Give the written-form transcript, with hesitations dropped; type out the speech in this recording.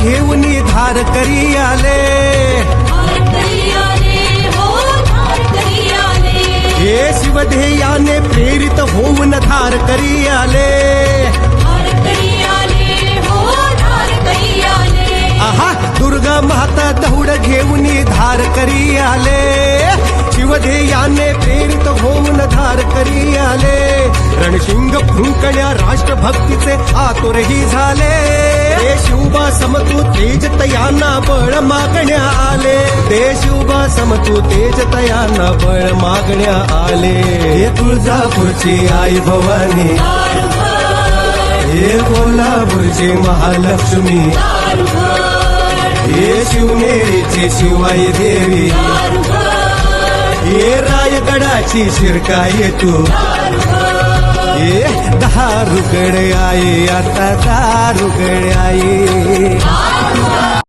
घेऊन धार करी आले, हे शिवध्येयाने प्रेरित होऊन धार करी आले, आहा दुर्गा माता दौड घेऊन धार करी आले, शिवध्येयाने प्रेरित होऊन धार करी आले, रणशिंग फुंकण्या राष्ट्रभक्तीचे आतुरही झाले, देश उभा समतू तेज तयांना बळ मागण्या आले, देश उभा समतू तेज तयांना बळ मागण्या आले, हे तुळजापूरची आई भवानी, हे कोल्हापूरची महालक्ष्मी, हे शिवनेरीची शिवाई देवी, हे रायगडाची शिरकाई तू, हे दारुगड आई, आता दारुगड आई.